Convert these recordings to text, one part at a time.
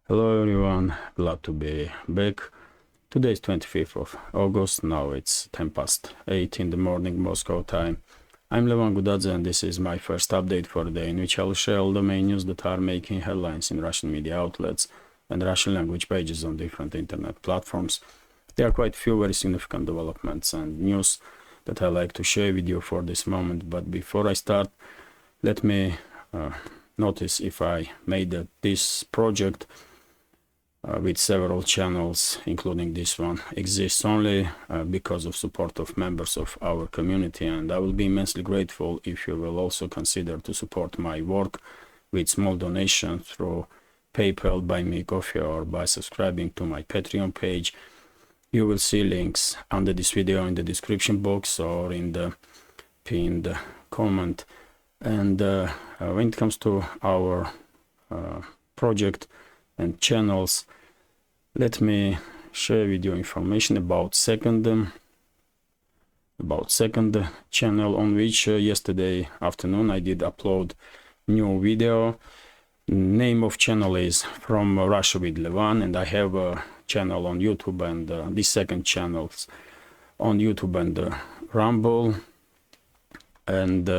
Hello everyone, glad to be back. Today is 25th of August, now it's 10 past 8 in the morning Moscow time. I'm Levan Gudadze and this is my first update for the day in which I'll share all the main news that are making headlines in Russian media outlets and Russian language pages on different internet platforms. There are quite few very significant developments and news that I like to share with you for this moment, but before I start, let me notice if I made this project with several channels, including this one, exists only because of support of members of our community, and I will be immensely grateful if you will also consider to support my work with small donations through PayPal, Buy Me Coffee, or by subscribing to my Patreon page. You will see links under this video in the description box or in the pinned comment. And when it comes to our project and channels, let me share with you information about second channel on which yesterday afternoon I did upload new video. Name of channel is From Russia with Levan, and I have a channel on YouTube and this second channels on YouTube and Rumble. And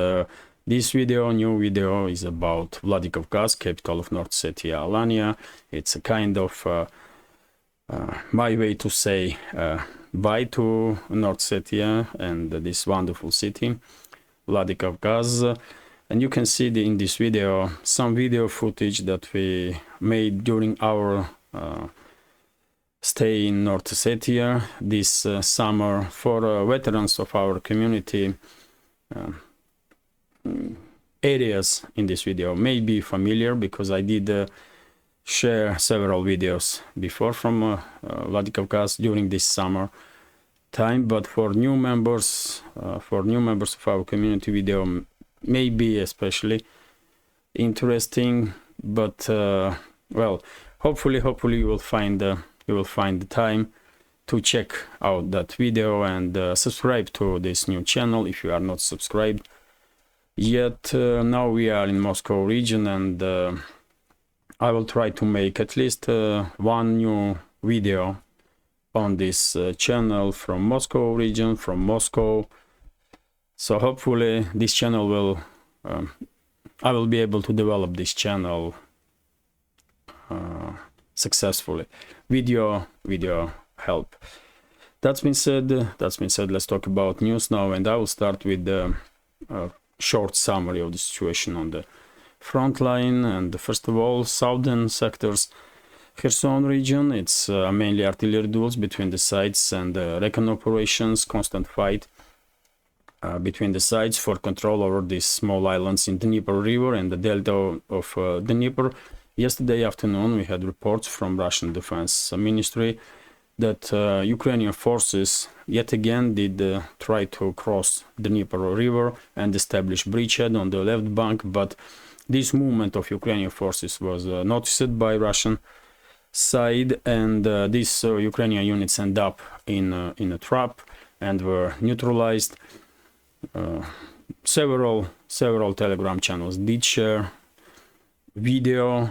this new video is about Vladikavkaz, capital of North Ossetia, Alania. It's a kind of my way to say bye to North Ossetia and this wonderful city, Vladikavkaz. And you can see in this video some video footage that we made during our stay in North Ossetia this summer. For veterans of our community, areas in this video may be familiar because I did share several videos before from Vladikavkaz during this summer time, but for new members of our community, video may be especially interesting. But well, hopefully you will find the time to check out that video and subscribe to this new channel if you are not subscribed yet. Now we are in Moscow region, and I will try to make at least one new video on this channel from Moscow region, from Moscow. So hopefully this channel will I will be able to develop this channel successfully with your help. That's been said, let's talk about news now, and I will start with the short summary of the situation on the front line. And first of all, southern sectors, Kherson region, it's mainly artillery duels between the sides and recon operations, constant fight between the sides for control over these small islands in the Dnieper River and the delta of the Dnieper. Yesterday afternoon we had reports from Russian Defense Ministry that Ukrainian forces yet again did try to cross the Dnieper River and establish bridgehead on the left bank, but this movement of Ukrainian forces was noticed by Russian side, and these Ukrainian units end up in a trap and were neutralized. Several Telegram channels did share video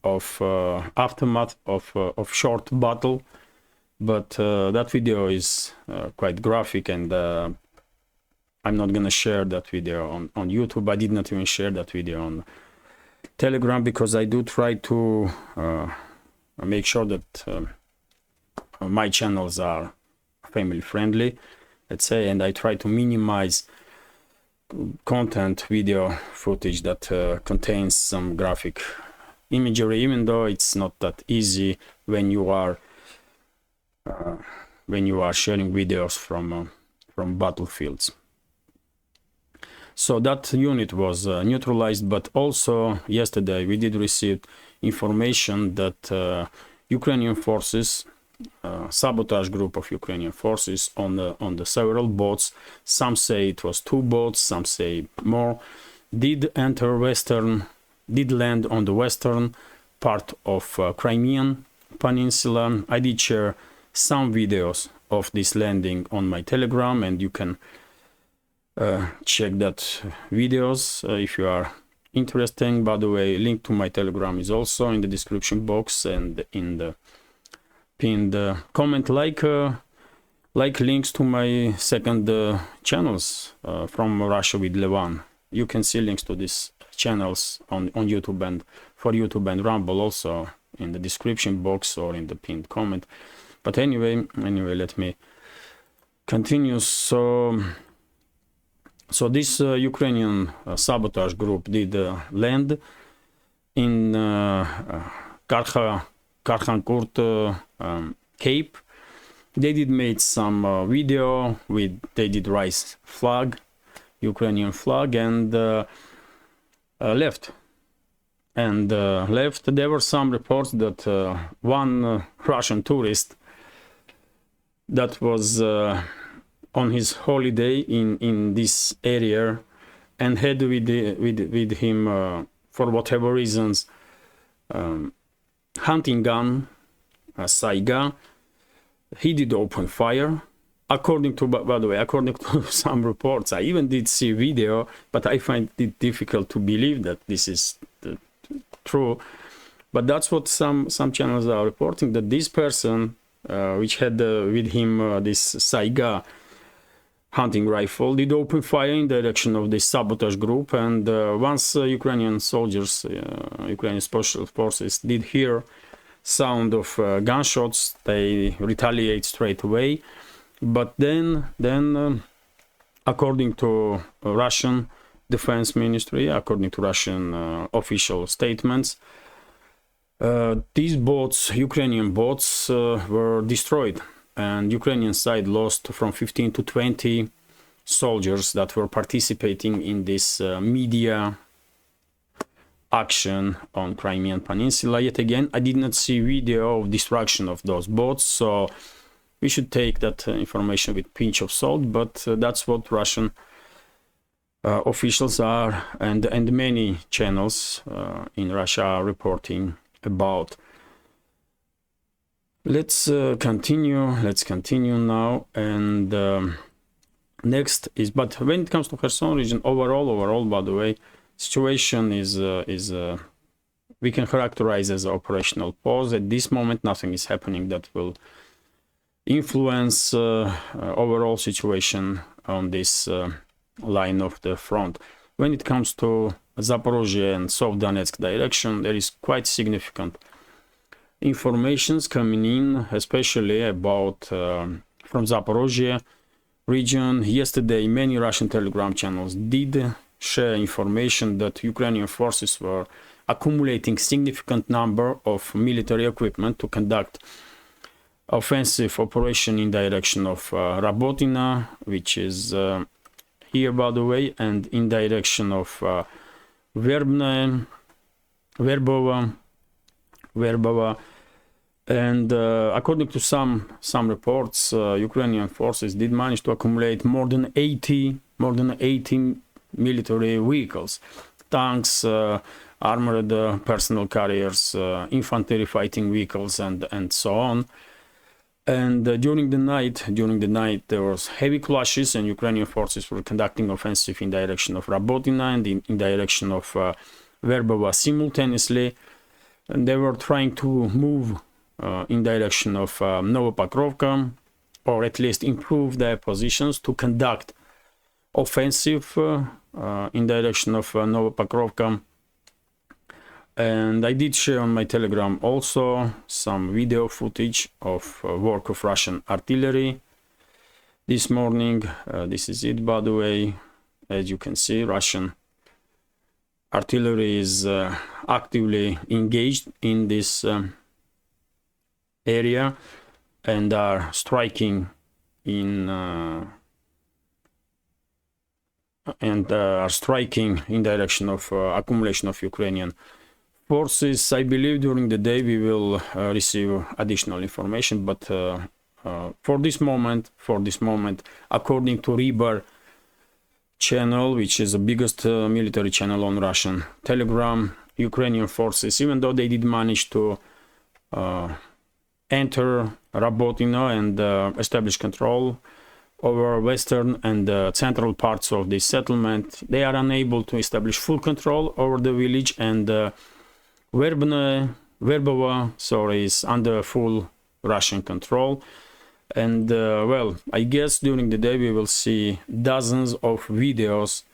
of aftermath of short battle, but that video is quite graphic, and I'm not gonna share that video on YouTube. I did not even share that video on Telegram because I do try to make sure that my channels are family friendly, let's say, and I try to minimize content, video footage that contains some graphic imagery, even though it's not that easy when you are sharing videos from battlefields. So that unit was neutralized, but also yesterday we did receive information that Ukrainian forces, sabotage group of Ukrainian forces on the several boats, some say it was 2 boats, some say more, did land on the western part of Crimean Peninsula. I did share some videos of this landing on my Telegram, and you can check that videos if you are interesting. By the way, link to my Telegram is also in the description box and in the pinned comment, like links to my second channels from Russia with Levan. You can see links to these channels on YouTube and for YouTube and Rumble also in the description box or in the pinned comment. But anyway, let me continue. So this Ukrainian sabotage group did land in Karkhankurt Cape. They did made some video they did raise flag, Ukrainian flag, and left. And left. There were some reports that one Russian tourist that was on his holiday in this area and had with him for whatever reasons hunting gun, a Saiga. He did open fire. According to, by the way, according to some reports, I even did see video, but I find it difficult to believe that this is true. But that's what some channels are reporting, that this person, which had with him this Saiga hunting rifle, did open fire in the direction of this sabotage group. And once Ukrainian soldiers, Ukrainian special forces did hear sound of gunshots, they retaliate straight away. But then according to Russian Defense Ministry, according to Russian official statements, these boats, Ukrainian boats, were destroyed, and Ukrainian side lost from 15 to 20 soldiers that were participating in this media action on Crimean Peninsula. Yet again, I did not see video of destruction of those boats, so we should take that information with a pinch of salt, but that's what Russian officials are and many channels in Russia are reporting about. Let's continue now, and next is, but when it comes to Kherson region, overall, by the way, situation is we can characterize as operational pause. At this moment, nothing is happening that will influence overall situation on this line of the front. When it comes to Zaporizhia and South Donetsk direction, there is quite significant informations coming in, especially about from Zaporizhia region. Yesterday, many Russian Telegram channels did share information that Ukrainian forces were accumulating significant number of military equipment to conduct offensive operation in direction of Rabotina, which is here, by the way, and in direction of Verbova. And according to some reports, Ukrainian forces did manage to accumulate more than 80 military vehicles, tanks, armored personal carriers, infantry fighting vehicles, and so on. And during the night, there was heavy clashes, and Ukrainian forces were conducting offensive in direction of Rabotina and in direction of Verbova simultaneously. And they were trying to move in direction of Novopokrovka, or at least improve their positions to conduct offensive in direction of Novopokrovka. And I did share on my Telegram also some video footage of work of Russian artillery this morning. This is it, by the way. As you can see, Russian artillery is actively engaged in this area and are striking in direction of accumulation of Ukrainian forces. I believe during the day we will receive additional information, but for this moment, according to Rebar channel, which is the biggest military channel on Russian Telegram, Ukrainian forces, even though they did manage to enter Rabotina and establish control over western and central parts of this settlement. They are unable to establish full control over the village, and Verbova, is under full Russian control. And well, I guess during the day we will see dozens of videos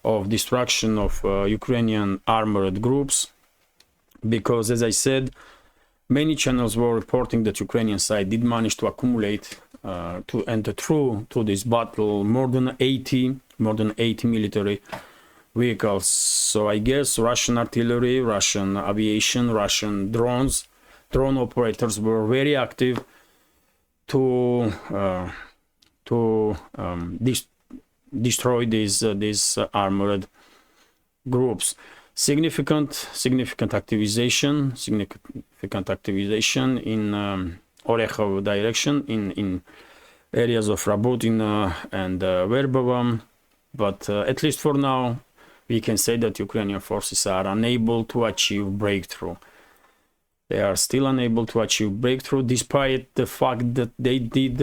of destruction of Ukrainian armored groups, because, as I said, many channels were reporting that Ukrainian side did manage to accumulate to enter through to this battle more than 80 military vehicles. So I guess Russian artillery, Russian aviation, Russian drone operators were very active to destroy these armored groups. Significant activization in Orekhov direction, in areas of Rabotina and Verbova, but at least for now we can say that Ukrainian forces are unable to achieve breakthrough. They are still unable to achieve breakthrough, despite the fact that they did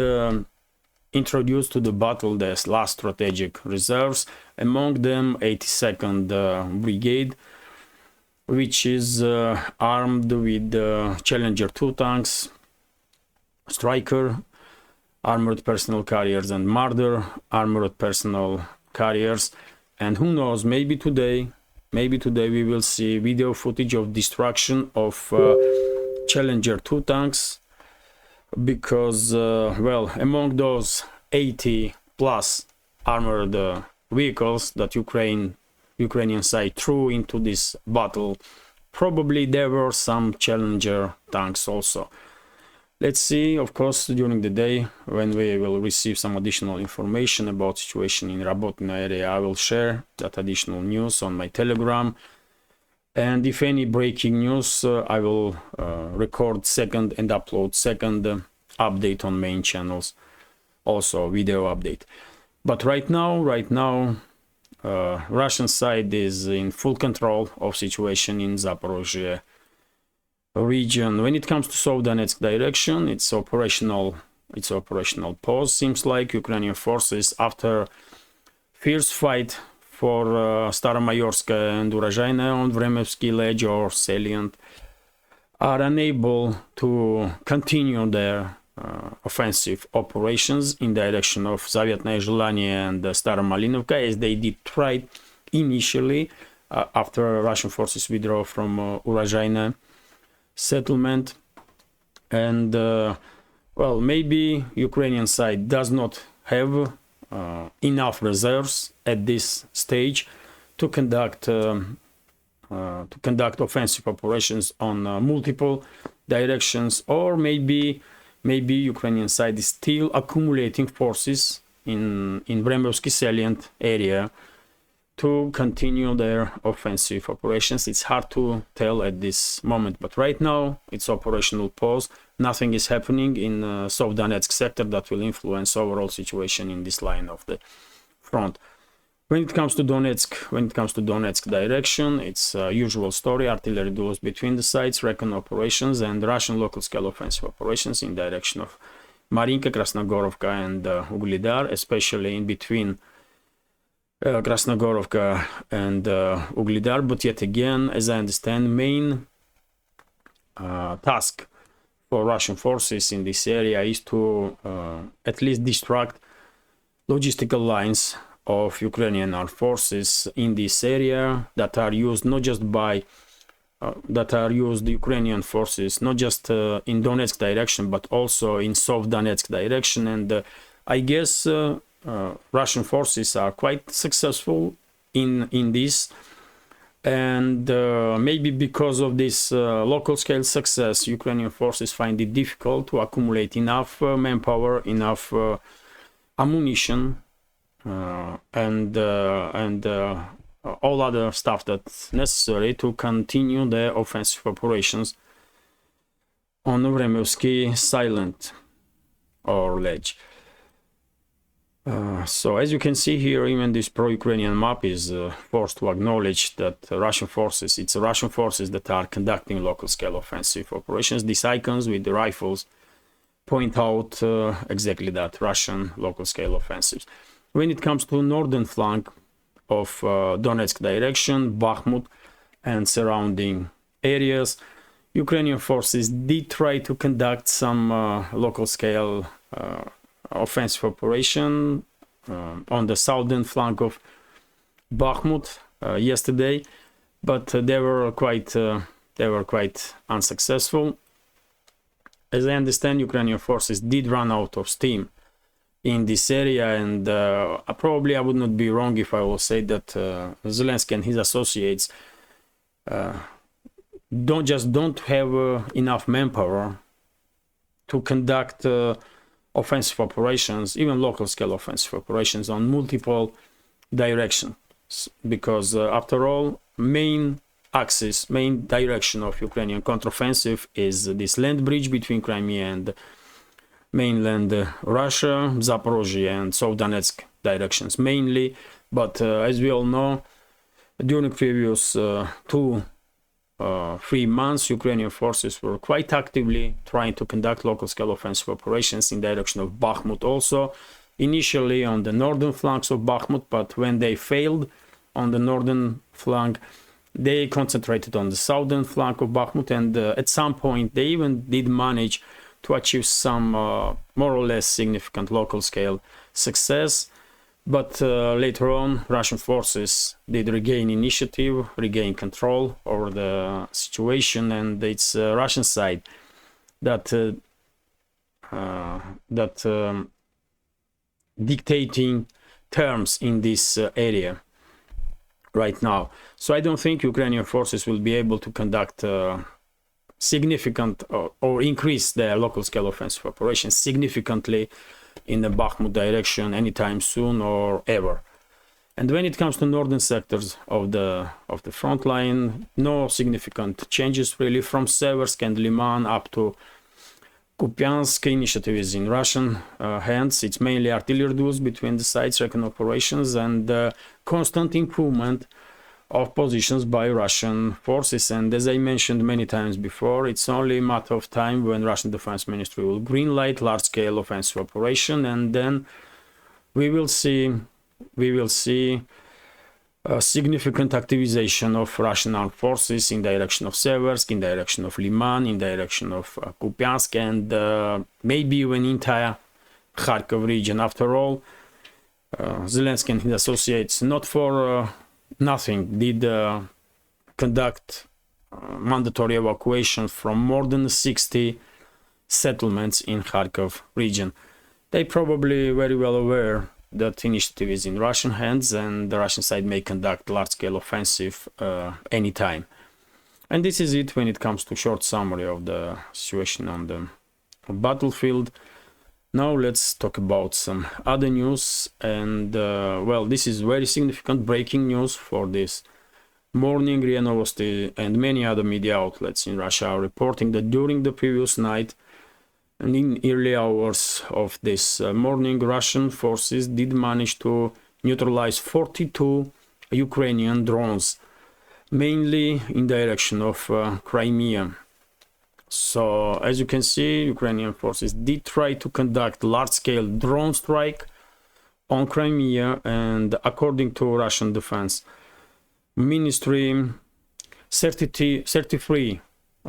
introduce to the battle their last strategic reserves, among them 82nd Brigade, which is armed with Challenger 2 tanks, Striker armored personnel carriers, and Marder armored personnel carriers. And who knows, maybe today we will see video footage of destruction of Challenger 2 tanks, because well, among those 80 plus armored vehicles that Ukrainian side threw into this battle, probably there were some Challenger tanks also. Let's see, of course, during the day, when we will receive some additional information about situation in Rabotina area, I will share that additional news on my Telegram. And if any breaking news, I will record second and upload second update on main channels, also video update. But right now, Russian side is in full control of situation in Zaporizhia region. When it comes to South Donetsk direction, it's operational pause. Seems like Ukrainian forces, after fierce fight for Staromayorskaya and Urozhaina on Vremevsky ledge or salient, are unable to continue their offensive operations in direction of Zavetnaya Zhelanie and Staromalinovka, as they did try initially after Russian forces withdraw from Urozhaina settlement. And well, maybe Ukrainian side does not have enough reserves at this stage to conduct offensive operations on multiple directions, or maybe Ukrainian side is still accumulating forces in Vremevsky salient area to continue their offensive operations. It's hard to tell at this moment, but right now it's operational pause. Nothing is happening in South Donetsk sector that will influence overall situation in this line of the front. When it comes to Donetsk direction, it's usual story: artillery duels between the sides, recon operations, and Russian local scale offensive operations in direction of Marinka, Krasnogorovka, and Uglidar, especially in between Krasnogorovka and Uglidar. But yet again, as I understand, main task for Russian forces in this area is to at least distract logistical lines of Ukrainian armed forces in this area that are used not just by the Ukrainian forces, not just in Donetsk direction, but also in South Donetsk direction. And I guess Russian forces are quite successful in this, and maybe because of this local scale success, Ukrainian forces find it difficult to accumulate enough manpower, enough ammunition, and all other stuff that's necessary to continue their offensive operations on the Vremevsky silent or ledge. So as you can see here, even this pro-Ukrainian map is forced to acknowledge that it's Russian forces that are conducting local scale offensive operations. These icons with the rifles point out exactly that, Russian local scale offensives. When it comes to northern flank of Donetsk direction, Bakhmut and surrounding areas, Ukrainian forces did try to conduct some local scale offensive operation on the southern flank of Bakhmut yesterday, but they were quite unsuccessful. As I understand, Ukrainian forces did run out of steam in this area, and probably I would not be wrong if I will say that Zelensky and his associates don't have enough manpower to conduct offensive operations, even local scale offensive operations on multiple directions, because after all, main direction of Ukrainian counteroffensive is this land bridge between Crimea and mainland Russia, Zaporizhia and South Donetsk directions mainly. But as we all know, during previous 2-3 months, Ukrainian forces were quite actively trying to conduct local scale offensive operations in direction of Bakhmut also, initially on the northern flanks of Bakhmut, but when they failed on the northern flank, they concentrated on the southern flank of Bakhmut, and at some point they even did manage to achieve some more or less significant local scale success. But later on, Russian forces did regain initiative, regain control over the situation, and it's Russian side that dictating terms in this area right now. So I don't think Ukrainian forces will be able to conduct significant or increase their local scale offensive operations significantly in the Bakhmut direction anytime soon or ever. And when it comes to northern sectors of the front line, no significant changes really. From Seversk and Liman up to Kupiansk, initiative is in Russian hands. It's mainly artillery duels between the sides, recon operations, and constant improvement of positions by Russian forces. And as I mentioned many times before, it's only a matter of time when Russian Defense Ministry will greenlight large-scale offensive operation, and then we will see a significant activization of Russian armed forces in direction of Seversk, in direction of Liman, in direction of Kupiansk, and maybe even entire Kharkov region. After all, Zelensky and his associates, not for nothing, did conduct mandatory evacuation from more than 60 settlements in Kharkov region. They probably very well aware that initiative is in Russian hands, and the Russian side may conduct large-scale offensive anytime. And this is it when it comes to short summary of the situation on the battlefield. Now let's talk about some other news, and well, this is very significant breaking news for this morning. RIA Novosti and many other media outlets in Russia are reporting that during the previous night and in early hours of this morning, Russian forces did manage to neutralize 42 Ukrainian drones, mainly in direction of Crimea. So, as you can see, Ukrainian forces did try to conduct large-scale drone strike on Crimea, and according to Russian Defense Ministry, 33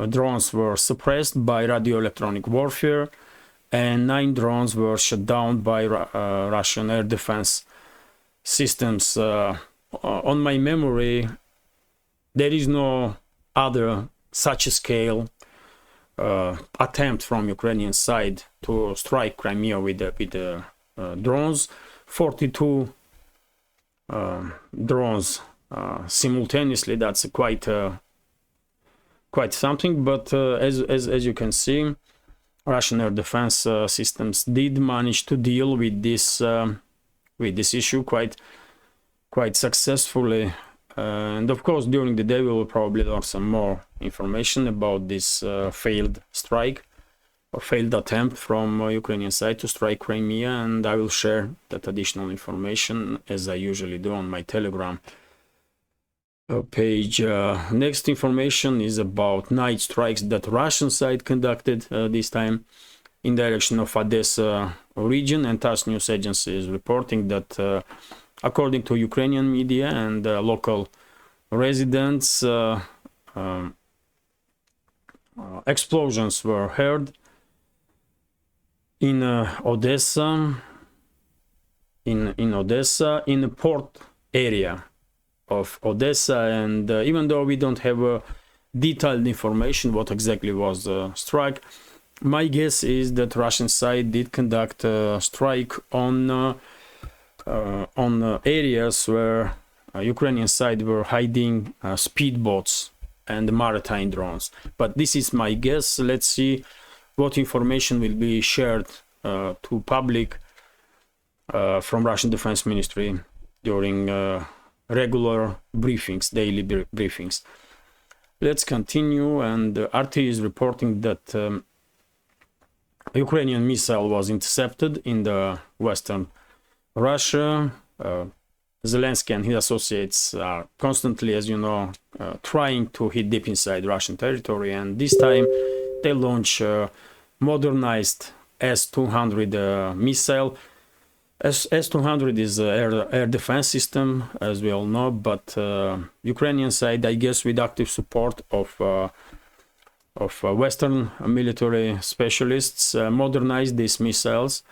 drones were suppressed by radio-electronic warfare, and 9 drones were shot down by Russian air defense systems. On my memory, there is no other such a scale attempt from Ukrainian side to strike Crimea with drones. 42 drones simultaneously. That's quite something. But as you can see, Russian air defense systems did manage to deal with this issue quite successfully. And of course, during the day we will probably learn some more information about this failed strike or failed attempt from Ukrainian side to strike Crimea, and I will share that additional information as I usually do on my Telegram page. Next information is about night strikes that Russian side conducted this time in direction of Odessa region, and TASS news agency is reporting that according to Ukrainian media and local residents, explosions were heard in Odessa, in Odessa, in the port area of Odessa, and even though we don't have detailed information what exactly was the strike, my guess is that Russian side did conduct a strike on areas where Ukrainian side were hiding speedboats and maritime drones. But this is my guess. Let's see what information will be shared to public from Russian Defense Ministry during regular briefings, daily briefings. Let's continue, and RT is reporting that Ukrainian missile was intercepted in the western Russia. Zelensky and his associates are constantly, as you know, trying to hit deep inside Russian territory, and this time they launch modernized S-200 missile. S-200 is an air defense system, as we all know, but Ukrainian side, I guess, with active support of Western military specialists, modernized these missiles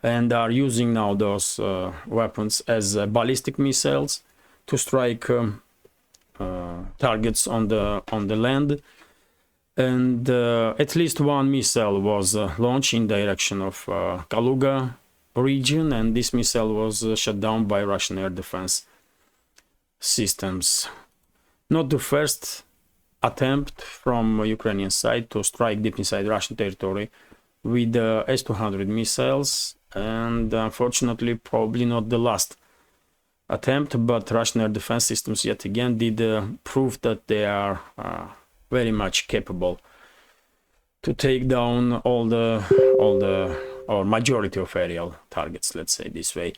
and are using now those weapons as ballistic missiles to strike targets on the land. And at least one missile was launched in direction of Kaluga region, and this missile was shot down by Russian air defense systems. Not the first attempt from Ukrainian side to strike deep inside Russian territory with S-200 missiles, and unfortunately probably not the last attempt, but Russian air defense systems yet again did prove that they are very much capable to take down or majority of aerial targets, let's say this way.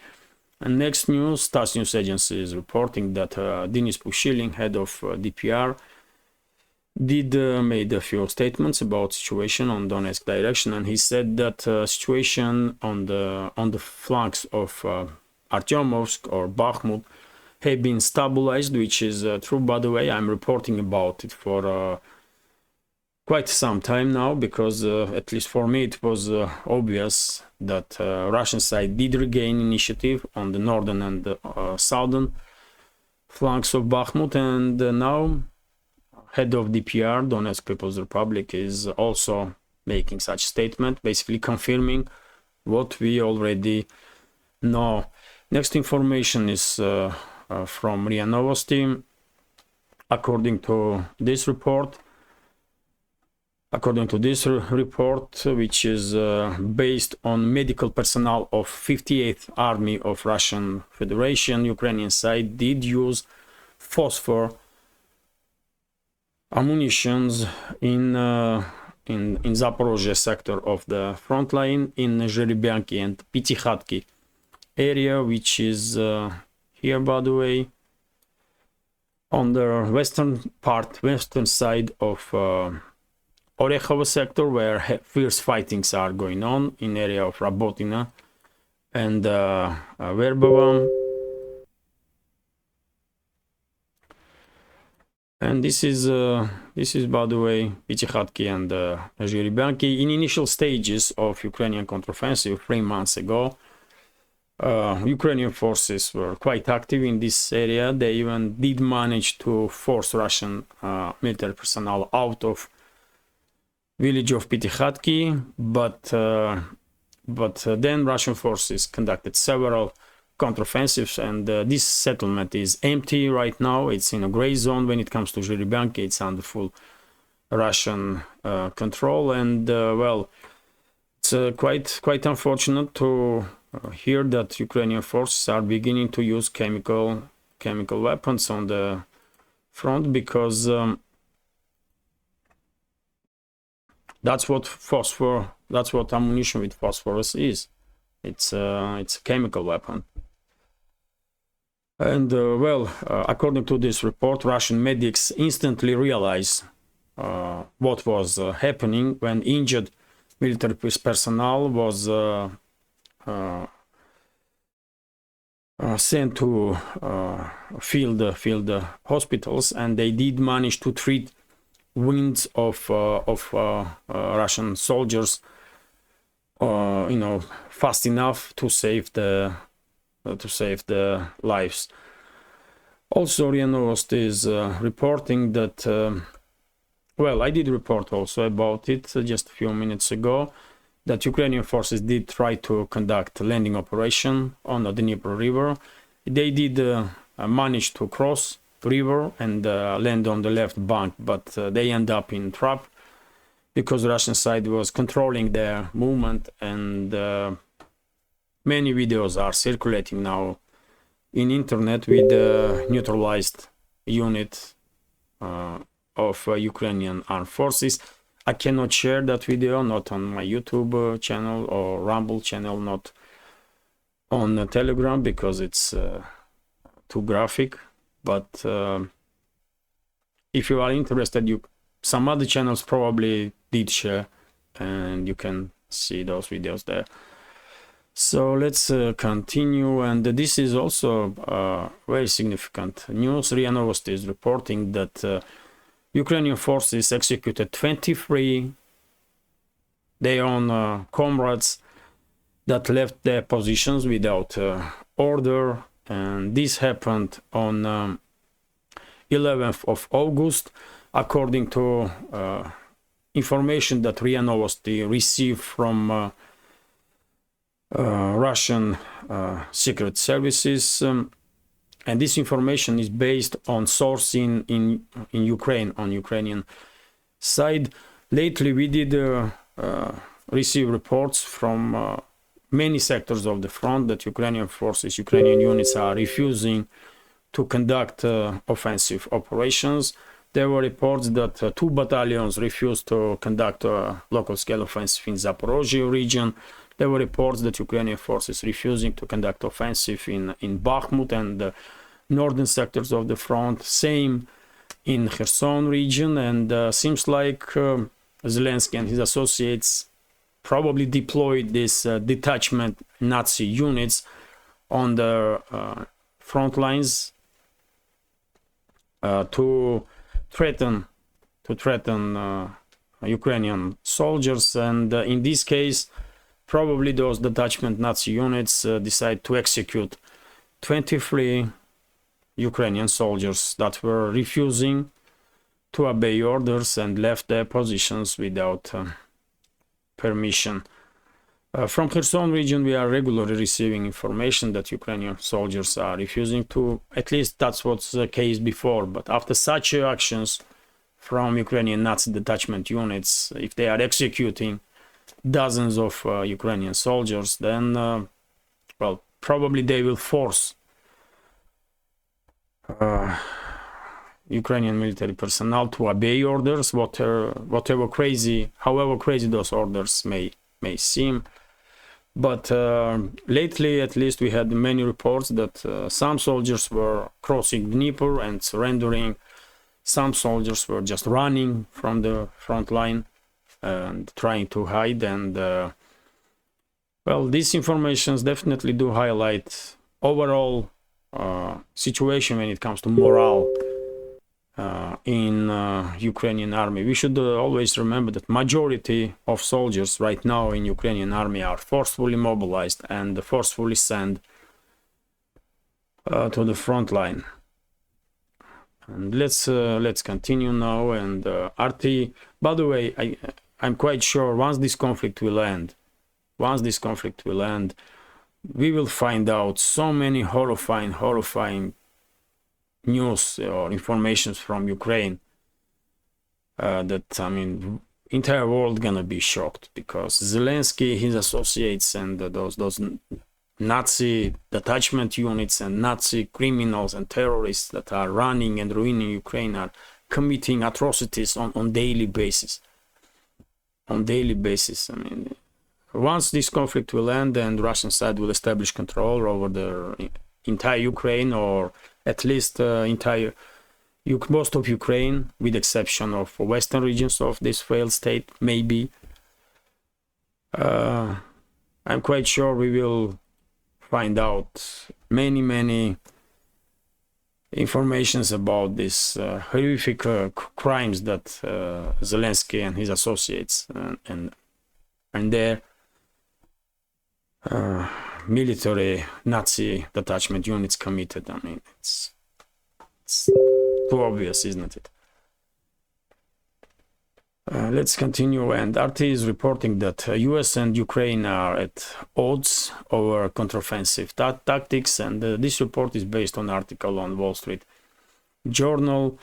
And next news, TASS news agency is reporting that Denis Pushilin, head of DPR, did made a few statements about situation on Donetsk direction, and he said that situation on the flanks of Artyomovsk or Bakhmut have been stabilized, which is true, by the way. I'm reporting about it for quite some time now, because at least for me it was obvious that Russian side did regain initiative on the northern and the southern flanks of Bakhmut, and now head of DPR, Donetsk People's Republic, is also making such statement, basically confirming what we already know. Next information is from RIA Novosti. According to this report, which is based on medical personnel of 58th Army of Russian Federation, Ukrainian side did use phosphor ammunitions in Zaporizhia sector of the front line, in Zherebyanki and Pitikhatki area, which is here, by the way, on the western side of Orekhovo sector, where fierce fightings are going on in area of Rabotina and Verbova. And this is by the way Pitikhatki and Zherebyanki in initial stages of Ukrainian counteroffensive 3 months ago. Ukrainian forces were quite active in this area. They even did manage to force Russian military personnel out of village of Pitikhatki, but then Russian forces conducted several counteroffensives, and this settlement is empty right now. It's in a gray zone when it comes to Zherebyanki. It's under full Russian control, and well, it's quite unfortunate to hear that Ukrainian forces are beginning to use chemical weapons on the front, because that's what ammunition with phosphorus is. It's a chemical weapon. And well, according to this report, Russian medics instantly realized what was happening when injured military personnel was sent to field hospitals, and they did manage to treat wounds of Russian soldiers, fast enough to save the lives. Also, RIA Novosti is reporting that. Well, I did report also about it just a few minutes ago, that Ukrainian forces did try to conduct a landing operation on the Dnieper River. They did manage to cross the river and land on the left bank, but they end up in trap because the Russian side was controlling their movement, and many videos are circulating now in internet with the neutralized unit of Ukrainian armed forces. I cannot share that video, not on my YouTube channel or Rumble channel, not on Telegram, because it's too graphic. But if you are interested, some other channels probably did share, and you can see those videos there. So let's continue, and this is also very significant news. RIA Novosti is reporting that Ukrainian forces executed 23 their own comrades that left their positions without order, and this happened on 11th of August, according to information that RIA Novosti received from Russian secret services. And this information is based on sourcing in Ukraine, on Ukrainian side. Lately, we did receive reports from many sectors of the front that Ukrainian forces, Ukrainian units are refusing to conduct offensive operations. There were reports that 2 battalions refused to conduct a local scale offensive in Zaporizhia region. There were reports that Ukrainian forces refusing to conduct offensive in Bakhmut and the northern sectors of the front. Same in Kherson region, and seems like Zelensky and his associates probably deployed this detachment Nazi units on the front lines to threaten Ukrainian soldiers, and in this case probably those detachment Nazi units decide to execute 23 Ukrainian soldiers that were refusing to obey orders and left their positions without permission. From Kherson region, we are regularly receiving information that Ukrainian soldiers are refusing to, at least that's what's the case before, but after such actions from Ukrainian Nazi detachment units, if they are executing dozens of Ukrainian soldiers, then well, probably they will force Ukrainian military personnel to obey orders, however crazy those orders may seem. But lately, at least, we had many reports that some soldiers were crossing Dnieper and surrendering. Some soldiers were just running from the front line and trying to hide. And well, these informations definitely do highlight overall situation when it comes to morale in Ukrainian army. We should always remember that majority of soldiers right now in Ukrainian army are forcefully mobilized and forcefully sent to the front line. And let's continue now. And RT, by the way, I'm quite sure once this conflict will end, we will find out so many horrifying news or information from Ukraine that, I mean, entire world gonna be shocked, because Zelensky, his associates, and those Nazi detachment units and Nazi criminals and terrorists that are running and ruining Ukraine are committing atrocities on daily basis. I mean, once this conflict will end and Russian side will establish control over the entire Ukraine, or at least most of Ukraine, with exception of western regions of this failed state, maybe, I'm quite sure we will find out many informations about these horrific crimes that Zelensky and his associates and their military Nazi detachment units committed. I mean, it's too obvious, isn't it? Let's continue. And RT is reporting that US and Ukraine are at odds over counteroffensive tactics, and this report is based on an article on Wall Street Journal.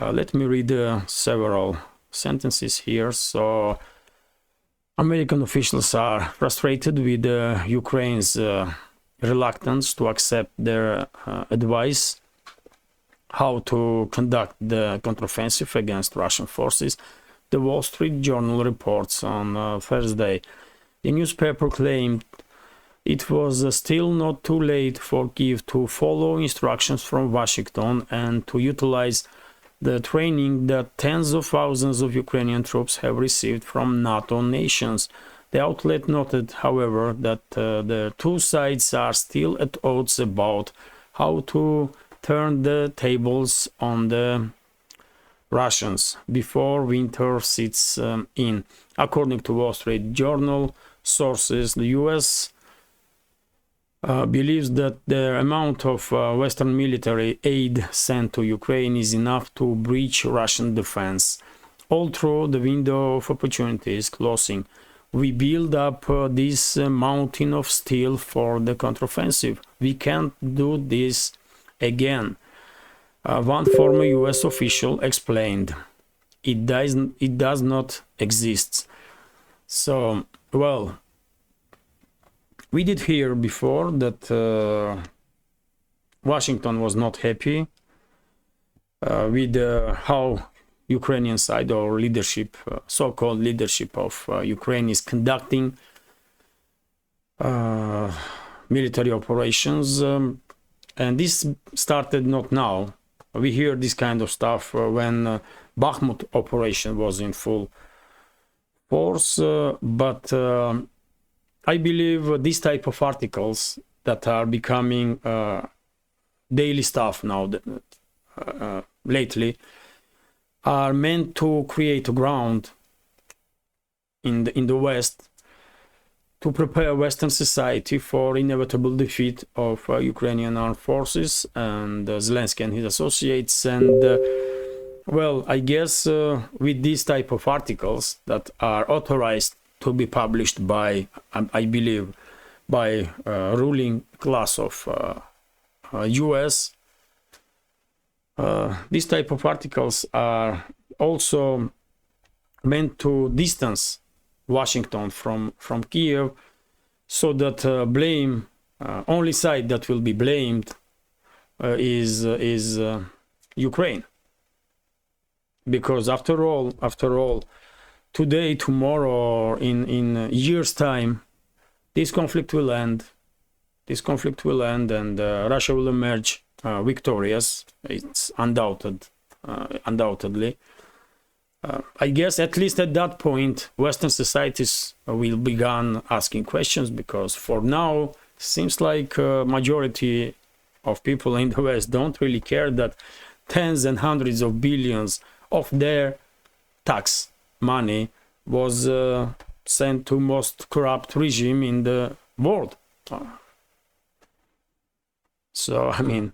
Let me read several sentences here. So, American officials are frustrated with Ukraine's reluctance to accept their advice how to conduct the counteroffensive against Russian forces. The Wall Street Journal reports on Thursday. The newspaper claimed it was still not too late for Kyiv to follow instructions from Washington and to utilize the training that tens of thousands of Ukrainian troops have received from NATO nations. The outlet noted, however, that the two sides are still at odds about how to turn the tables on the Russians before winter sets in. According to Wall Street Journal sources, the US believes that the amount of Western military aid sent to Ukraine is enough to breach Russian defense. Although the window of opportunity is closing, we build up this mountain of steel for the counteroffensive. We can't do this again. One former US official explained, it does not exist. So, well, we did hear before that Washington was not happy with how Ukrainian side or leadership, so-called leadership of Ukraine is conducting military operations. And this started not now. We hear this kind of stuff when Bakhmut operation was in full force, but I believe this type of articles that are becoming daily stuff now lately are meant to create a ground in the West to prepare Western society for inevitable defeat of Ukrainian armed forces and Zelensky and his associates. And well, I guess with these type of articles that are authorized to be published by, I believe, by ruling class of US, these type of articles are also meant to distance Washington from Kiev, so that blame, only side that will be blamed is Ukraine, because after all, today, tomorrow, or in a year's time, this conflict will end. And Russia will emerge victorious. It's undoubtedly. I guess at least at that point, Western societies will begin asking questions, because for now, seems like majority of people in the West don't really care that tens and hundreds of billions of their tax money was sent to most corrupt regime in the world. So, I mean,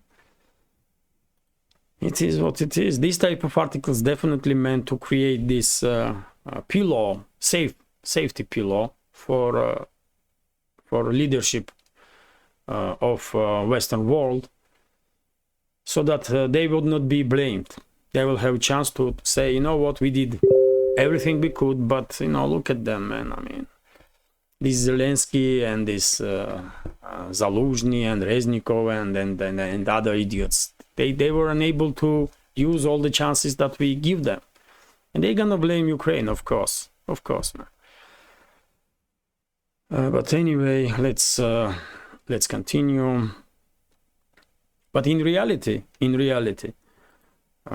it is what it is. This type of articles definitely meant to create this pillow, safety pillow for leadership of Western world, so that they would not be blamed. They will have a chance to say, you know what, we did everything we could, but you know, look at them, man. I mean, this Zelensky and this Zaluzhny and Reznikov and other idiots. They were unable to use all the chances that we give them, and they're gonna blame Ukraine, of course, man. But anyway, let's continue. But in reality,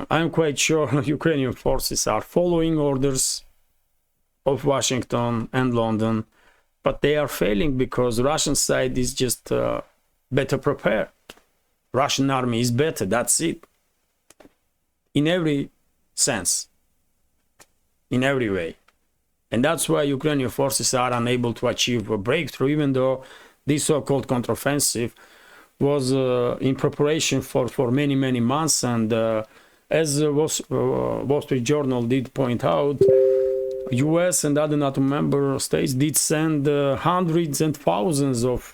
I'm quite sure Ukrainian forces are following orders of Washington and London but they are failing because Russian side is just better prepared. Russian army is better, that's it. In every sense, in every way. And that's why Ukrainian forces are unable to achieve a breakthrough, even though this so-called counteroffensive was in preparation for many, many months. And as Wall Street Journal did point out, US and other NATO member states did send hundreds and thousands of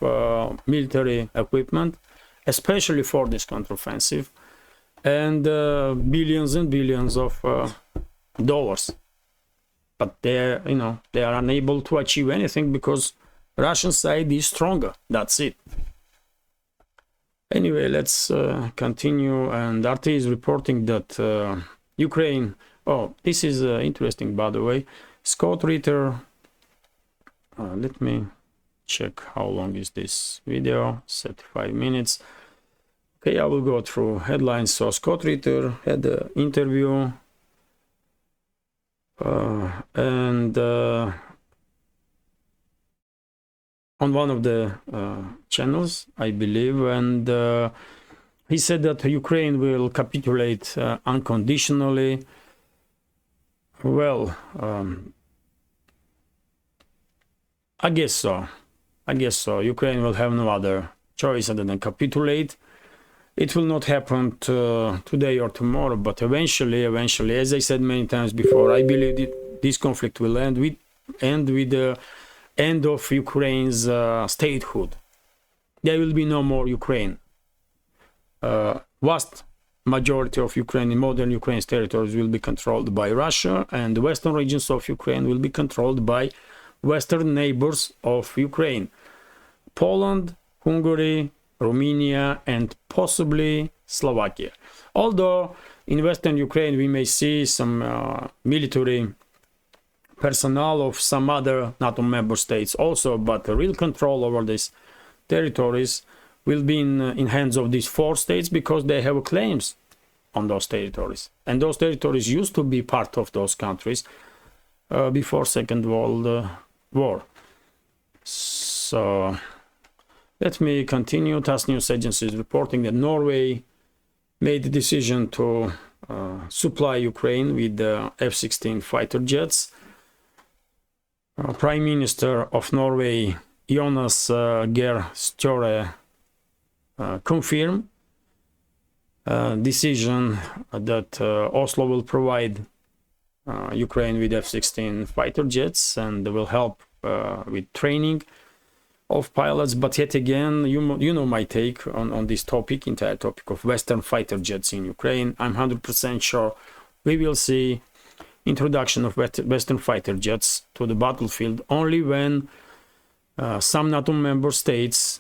military equipment, especially for this counteroffensive, and billions and billions of dollars. But they, they are unable to achieve anything because Russian side is stronger. That's it. Anyway, let's continue. And RT is reporting that Ukraine. Oh, this is interesting, by the way. Scott Ritter. Let me check how long is this video. 35 minutes. Okay, I will go through headlines. So Scott Ritter had an interview. And on one of the channels, I believe, and he said that Ukraine will capitulate unconditionally. Well, I guess so. Ukraine will have no other choice other than capitulate. It will not happen today or tomorrow, but eventually, as I said many times before, I believe this conflict will end with the end of Ukraine's statehood. There will be no more Ukraine. Vast majority of Ukraine, modern Ukraine's territories will be controlled by Russia, and the western regions of Ukraine will be controlled by western neighbors of Ukraine. Poland, Hungary, Romania, and possibly Slovakia. Although in western Ukraine we may see some military personnel of some other NATO member states also, but the real control over these territories will be in hands of these four states because they have claims on those territories. And those territories used to be part of those countries before Second World War. So let me continue. TASS News Agency is reporting that Norway made the decision to supply Ukraine with the F-16 fighter jets. Prime Minister of Norway, Jonas Gahr Støre, confirmed decision that Oslo will provide Ukraine with F-16 fighter jets and will help with training of pilots. But yet again, you know my take on this topic, entire topic of Western fighter jets in Ukraine. I'm 100% sure we will see introduction of Western fighter jets to the battlefield only when some NATO member states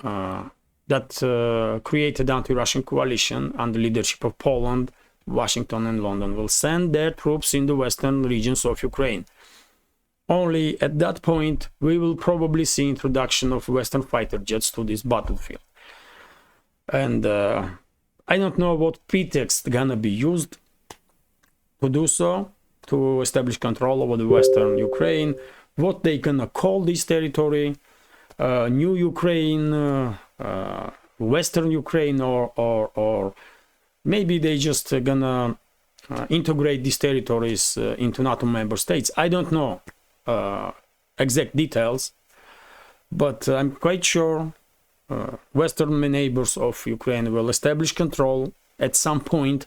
that created anti-Russian coalition under the leadership of Poland, Washington and London will send their troops in the western regions of Ukraine. Only at that point we will probably see introduction of Western fighter jets to this battlefield. And I don't know what pretext gonna be used to do so, to establish control over the western Ukraine, what they gonna call this territory, New Ukraine, Western Ukraine, or maybe they just gonna integrate these territories into NATO member states. I don't know exact details, but I'm quite sure Western neighbors of Ukraine will establish control at some point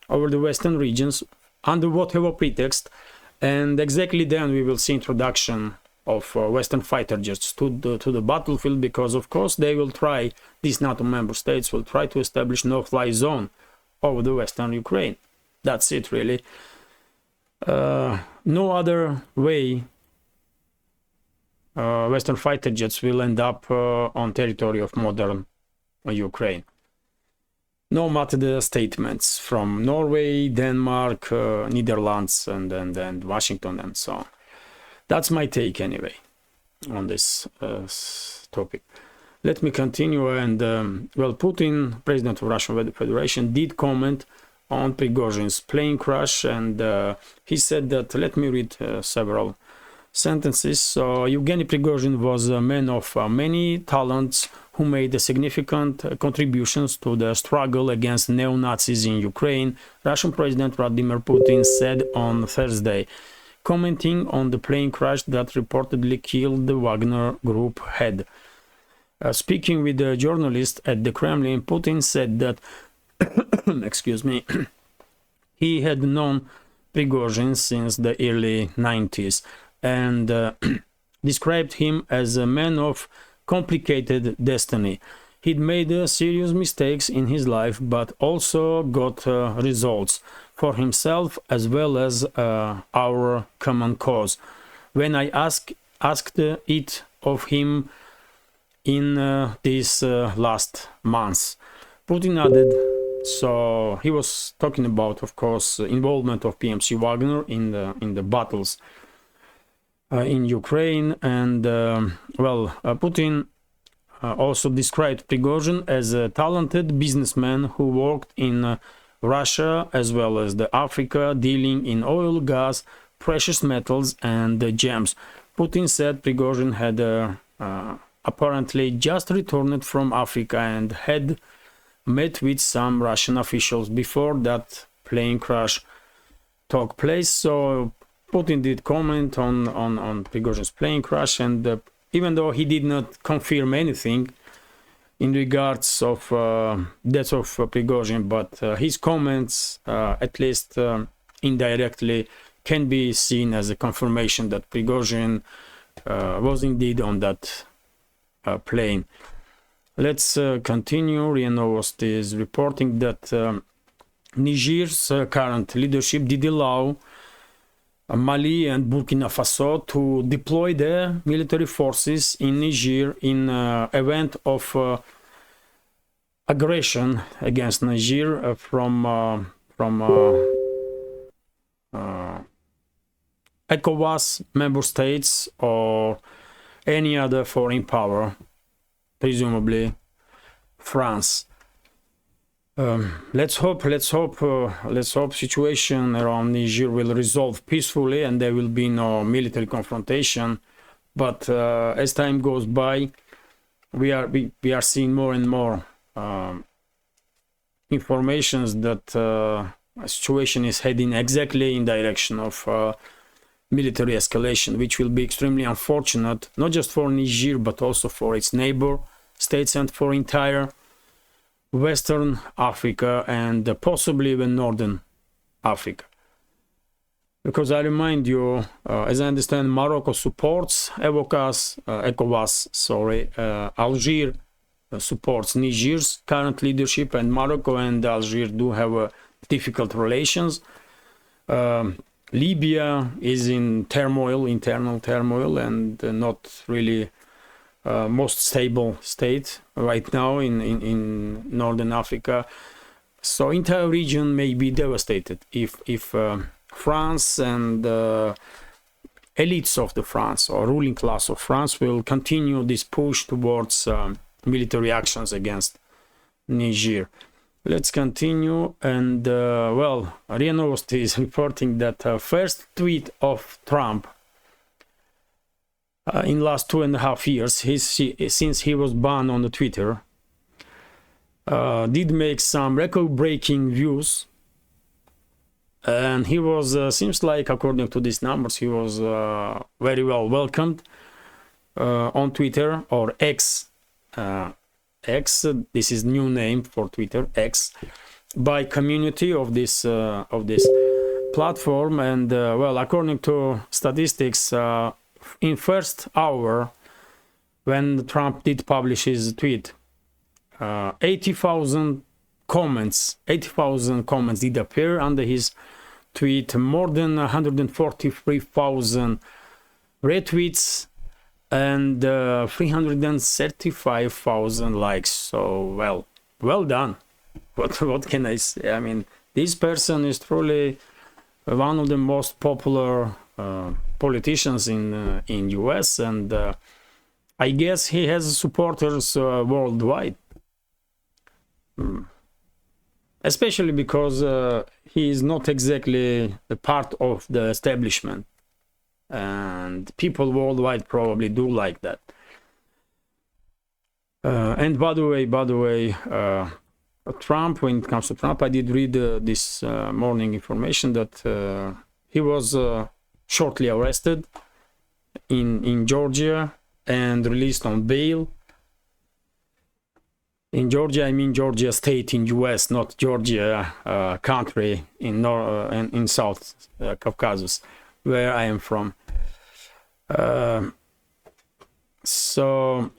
over the western regions under whatever pretext, and exactly then we will see introduction of Western fighter jets to the battlefield, because of course they will try, these NATO member states will try to establish no-fly zone over the western Ukraine. That's it really. No other way Western fighter jets will end up on territory of modern Ukraine. No matter the statements from Norway, Denmark, Netherlands, and Washington, and so on. That's my take anyway on this topic. Let me continue. And well, Putin, president of Russian Federation, did comment on Prigozhin's plane crash, and he said that, let me read several sentences. So Yevgeny Prigozhin was a man of many talents who made significant contributions to the struggle against neo-Nazis in Ukraine, Russian President Vladimir Putin said on Thursday, commenting on the plane crash that reportedly killed the Wagner Group head. Speaking with a journalist at the Kremlin, Putin said that excuse me, he had known Prigozhin since the early 90s and described him as a man of complicated destiny. He'd made serious mistakes in his life, but also got results for himself as well as our common cause. When I asked it of him in these last months, Putin added, so he was talking about, of course, involvement of PMC Wagner in the battles in Ukraine, and Putin also described Prigozhin as a talented businessman who worked in Russia as well as the Africa, dealing in oil, gas, precious metals, and gems. Putin said Prigozhin had apparently just returned from Africa and had met with some Russian officials before that plane crash took place. So Putin did comment on Prigozhin's plane crash, and even though he did not confirm anything in regards of death of Prigozhin, but his comments, at least indirectly, can be seen as a confirmation that Prigozhin was indeed on that plane. Let's continue. RIA Novosti is reporting that Niger's current leadership did allow Mali and Burkina Faso to deploy their military forces in Niger in event of aggression against Niger from ECOWAS member states or any other foreign power, presumably France. Let's hope situation around Niger will resolve peacefully and there will be no military confrontation. But as time goes by, we are seeing more and more informations that a situation is heading exactly in direction of military escalation, which will be extremely unfortunate, not just for Niger, but also for its neighbor states and for entire Western Africa and possibly even Northern Africa. Because I remind you, as I understand, Morocco supports ECOWAS, Algeria supports Niger's current leadership, and Morocco and Algeria do have difficult relations. Libya is in turmoil, internal turmoil, and not really most stable state right now in Northern Africa. So entire region may be devastated if France and elites of the France or ruling class of France will continue this push towards military actions against Niger. Let's continue, and RIA Novosti is reporting that first tweet of Trump in last 2.5 years, since he was banned on the Twitter, did make some record-breaking views, and he was seems like, according to these numbers, he was very well welcomed on Twitter, or X. This is new name for Twitter, X, by community of this platform. And according to statistics, in first hour when Trump did publish his tweet, 80,000 comments did appear under his tweet, more than 143,000 retweets, and 335,000 likes. So well done. What can I say? I mean, this person is truly one of the most popular politicians in US, and I guess he has supporters worldwide, especially because he is not exactly a part of the establishment. and people worldwide probably do like that. And by the way, Trump, when it comes to Trump, I did read this morning information that he was shortly arrested in Georgia and released on bail. In Georgia, I mean Georgia state in US, not Georgia country in South Caucasus, where I am from. So,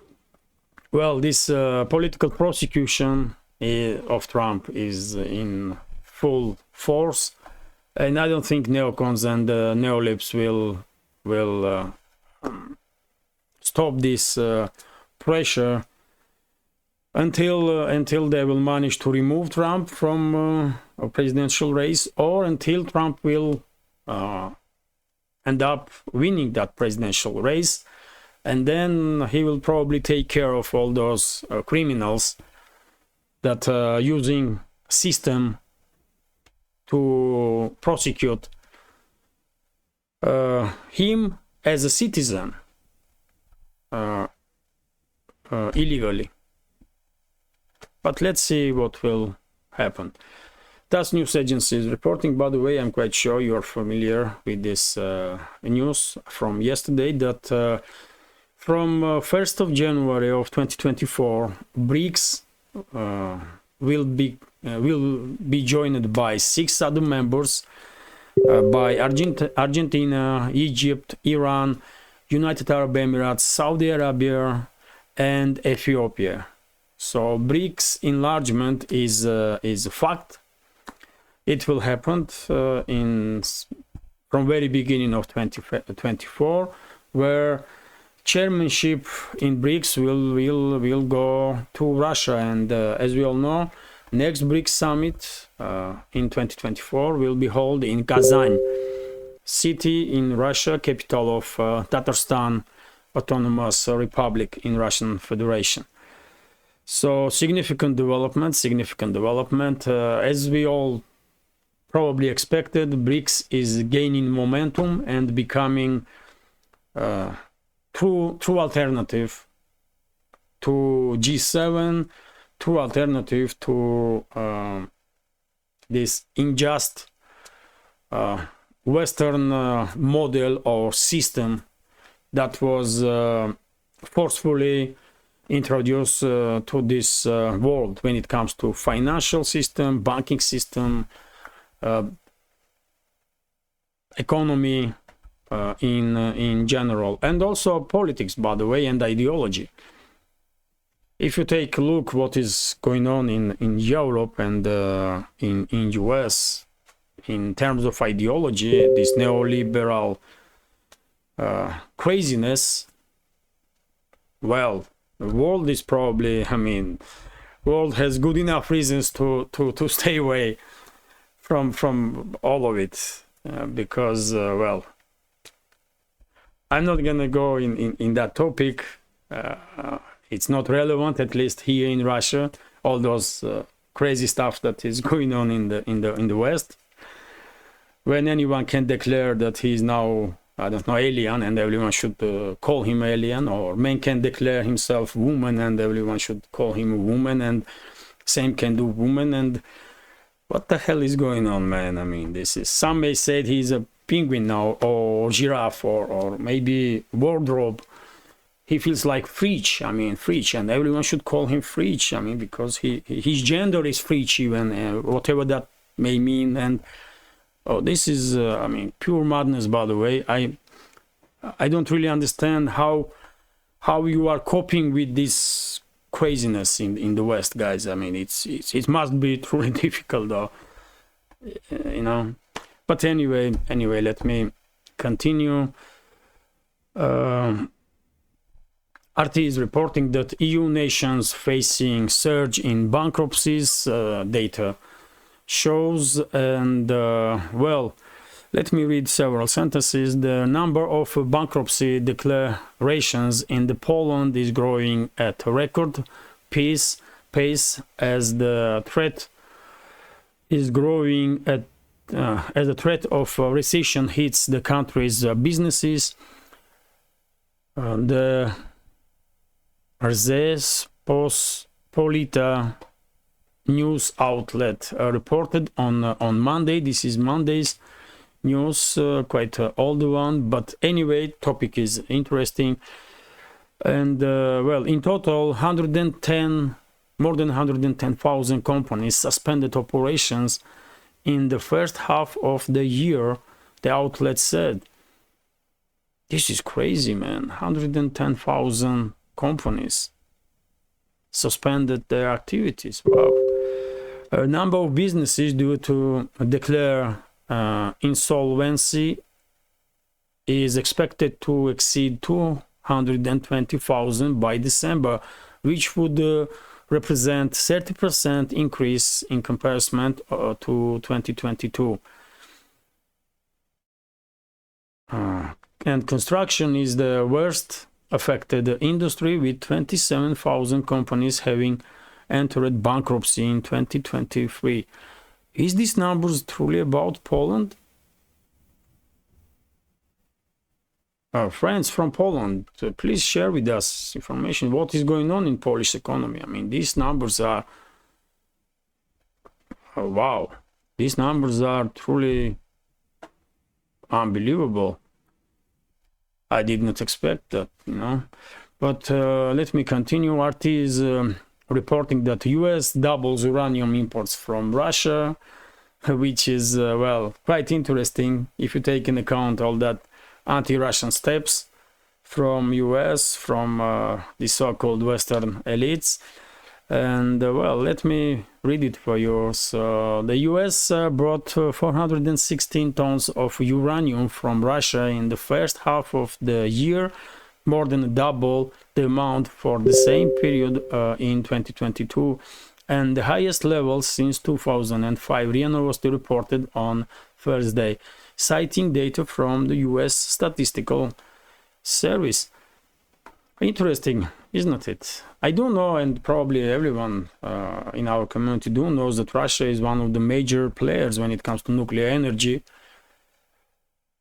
well, this political prosecution of Trump is in full force, and I don't think neocons and neolibs will stop this pressure until they will manage to remove Trump from a presidential race, or until Trump will end up winning that presidential race, and then he will probably take care of all those criminals that are using system to prosecute him as a citizen illegally. But let's see what will happen. TASS news agency is reporting, by the way, I'm quite sure you are familiar with this news from yesterday, that from 1st of January of 2024, BRICS will be joined by 6 other members, by Argentina, Egypt, Iran, United Arab Emirates, Saudi Arabia, and Ethiopia. So BRICS enlargement is a fact. It will happen from very beginning of 2024, where chairmanship in BRICS will go to Russia, and as we all know, next BRICS summit in 2024 will be held in Kazan city in Russia, capital of Tatarstan Autonomous Republic in Russian Federation. So significant development. As we all probably expected, BRICS is gaining momentum and becoming true alternative to G7, true alternative to this unjust Western model or system that was forcefully introduced to this world when it comes to financial system, banking system, economy in general, and also politics, by the way, and ideology. If you take a look what is going on in Europe and in US in terms of ideology, this neoliberal craziness, well, the world is probably, world has good enough reasons to stay away from all of it, because, well, I'm not gonna go in that topic. It's not relevant, at least here in Russia, all those crazy stuff that is going on in the West, when anyone can declare that he's now, I don't know, alien, and everyone should call him alien, or man can declare himself woman and everyone should call him a woman, and same can do woman. And what the hell is going on, man? This is, some may say he's a penguin now, or giraffe, or maybe wardrobe. He feels like Freach, Freach, and everyone should call him Freach, because his gender is Freach even, whatever that may mean. And this is, pure madness, by the way. I don't really understand how you are coping with this craziness in the West, guys. It must be truly difficult, though, But anyway, let me continue. RT is reporting that EU nations facing surge in bankruptcies, data shows, and well, let me read several sentences. The number of bankruptcy declarations in Poland is growing at a record pace as the threat is growing at as the threat of recession hits the country's businesses. The Rzeczpospolita news outlet reported on Monday. This is Monday's news, quite old one, but anyway, topic is interesting. And well, in total, more than 110,000 companies suspended operations in the first half of the year, the outlet said. This is crazy, man. 110,000 companies suspended their activities. Wow. A number of businesses due to declare insolvency is expected to exceed 220,000 by December, which would represent 30% increase in comparison to 2022. And construction is the worst affected industry, with 27,000 companies having entered bankruptcy in 2023. Is these numbers truly about Poland? Friends from Poland, please share with us information. What is going on in Polish economy? I mean, these numbers are wow. These numbers are truly unbelievable. I did not expect that, you know. But let me continue. RT is reporting that US doubles uranium imports from Russia, which is, well, quite interesting if you take into account all that anti-Russian steps from US, from the so-called Western elites. And well, let me read it for you. So the US brought 416 tons of uranium from Russia in the first half of the year, more than double the amount for the same period in 2022, and the highest level since 2005, RIA Novosti reported on Thursday, citing data from the US Statistical Service. Interesting, isn't it? I do know, and probably everyone in our community do knows, that Russia is one of the major players when it comes to nuclear energy.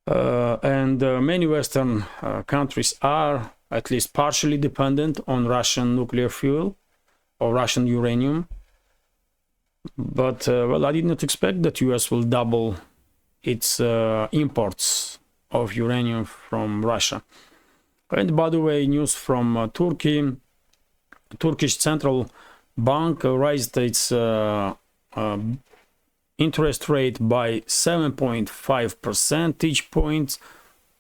And many Western countries are at least partially dependent on Russian nuclear fuel or Russian uranium. But, well, I did not expect that US will double its imports of uranium from Russia. And by the way, news from Turkey. Turkish Central Bank raised its interest rate by 7.5 percentage points,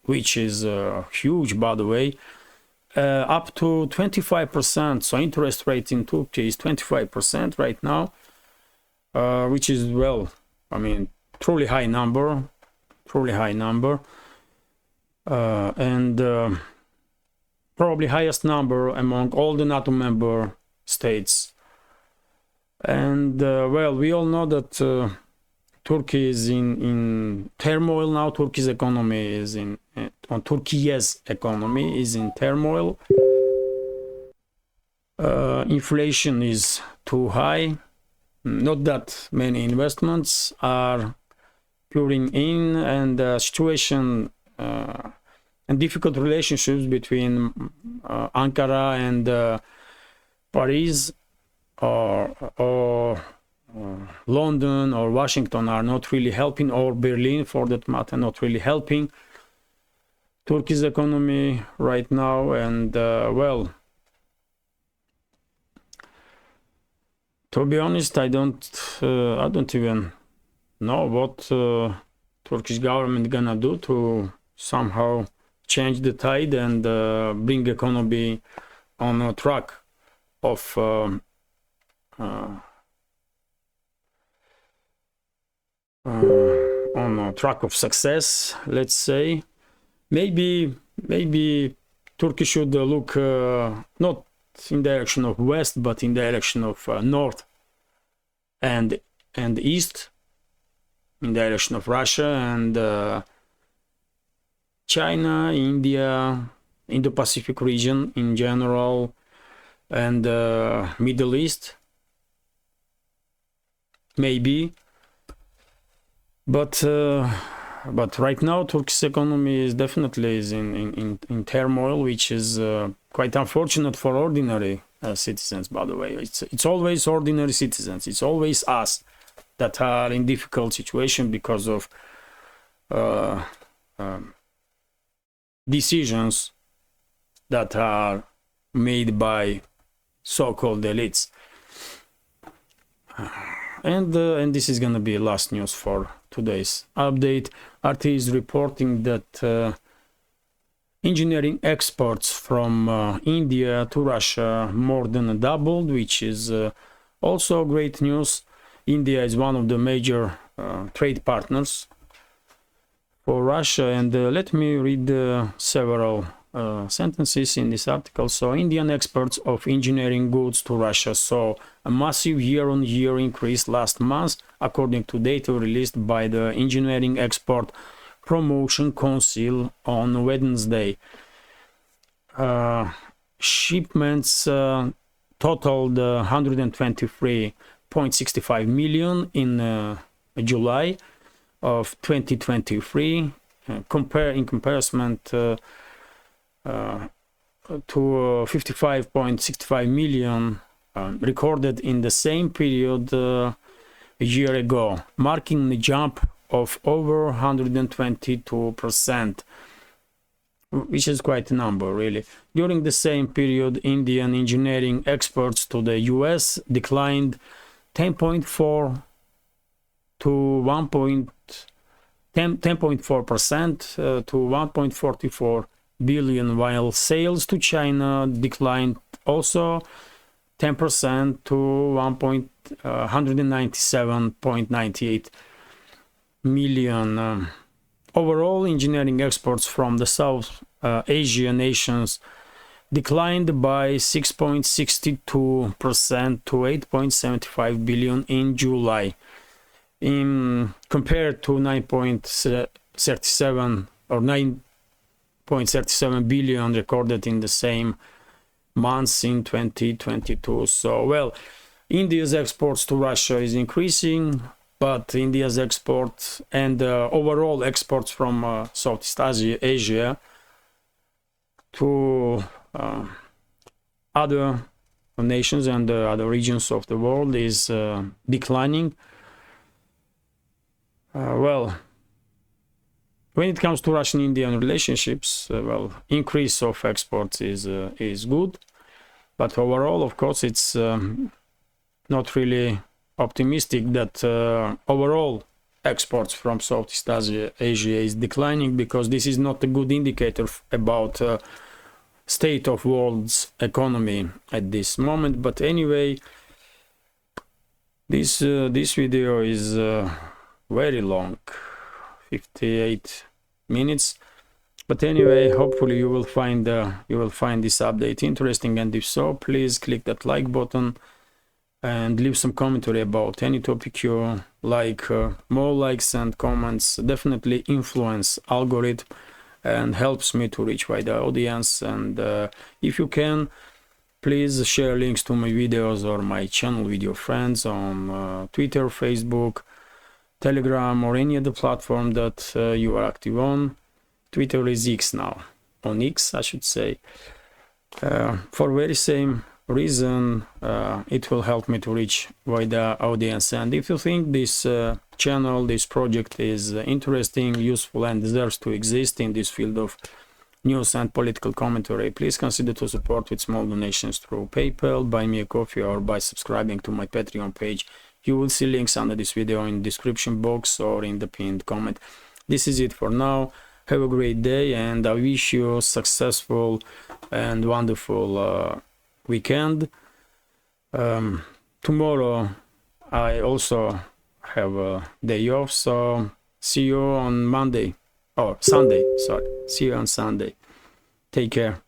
which is huge, by the way, up to 25%. So interest rate in Turkey is 25% right now, which is, well, I mean, truly high number, and probably highest number among all the NATO member states. And well, we all know that Turkey is in turmoil now. Turkey's economy is Turkey's economy is in turmoil. Inflation is too high. Not that many investments are pouring in, and the situation and difficult relationships between Ankara and Paris or London or Washington are not really helping, or Berlin for that matter, not really helping Turkey's economy right now. And well, to be honest, I don't even know what Turkish government gonna do to somehow change the tide and bring economy on a track of success, let's say. Maybe Turkey should look not in direction of west, but in direction of north and east, in direction of Russia and China, India, Indo-Pacific region in general, and Middle East, maybe. But right now Turkey's economy is definitely in turmoil, which is quite unfortunate for ordinary citizens. By the way, it's always ordinary citizens, it's always us that are in difficult situation because of decisions that are made by so-called elites. And this is gonna be last news for today's update. RT is reporting that engineering exports from India to Russia more than doubled, which is also great news. India is one of the major trade partners for Russia, and let me read several sentences in this article. So Indian exports of engineering goods to Russia saw a massive year-on-year increase last month, according to data released by the Engineering Export Promotion Council on Wednesday. Shipments totaled 123.65 million in July of 2023, in comparison to 55.65 million recorded in the same period a year ago, marking a jump of over 122%, which is quite a number, really. During the same period, Indian engineering exports to the US declined 10.4% to 1.44 billion, while sales to China declined also 10% to 197.98 million. Overall, engineering exports from the South Asian nations declined by 6.62% to 8.75 billion in July, compared to 9.37 or 9.37 billion recorded in the same months in 2022. So, well, India's exports to Russia is increasing, but India's exports and overall exports from Southeast Asia to other nations and other regions of the world is declining. Well, when it comes to Russian-Indian relationships, well, increase of exports is good, but overall, of course, it's not really optimistic that overall exports from Southeast Asia is declining, because this is not a good indicator about state of world's economy at this moment. But anyway, this video is very long, 58 minutes. But anyway, hopefully you will find this update interesting, and if so, please click that like button and leave some commentary about any topic you like. More likes and comments definitely influence algorithm and helps me to reach wider audience. And if you can, please share links to my videos or my channel with your friends on Twitter, Facebook, Telegram, or any other platform that you are active on. Twitter is X now, on X I should say. For very same reason, it will help me to reach wider audience. And if you think this channel, this project is interesting, useful, and deserves to exist in this field of news and political commentary, please consider to support with small donations through PayPal, buy me a coffee, or by subscribing to my Patreon page. You will see links under this video in the description box or in the pinned comment. This is it for now. Have a great day, and I wish you a successful and wonderful weekend. Tomorrow I also have a day off, so see you on Monday or Sunday. Sorry, see you on Sunday. Take care.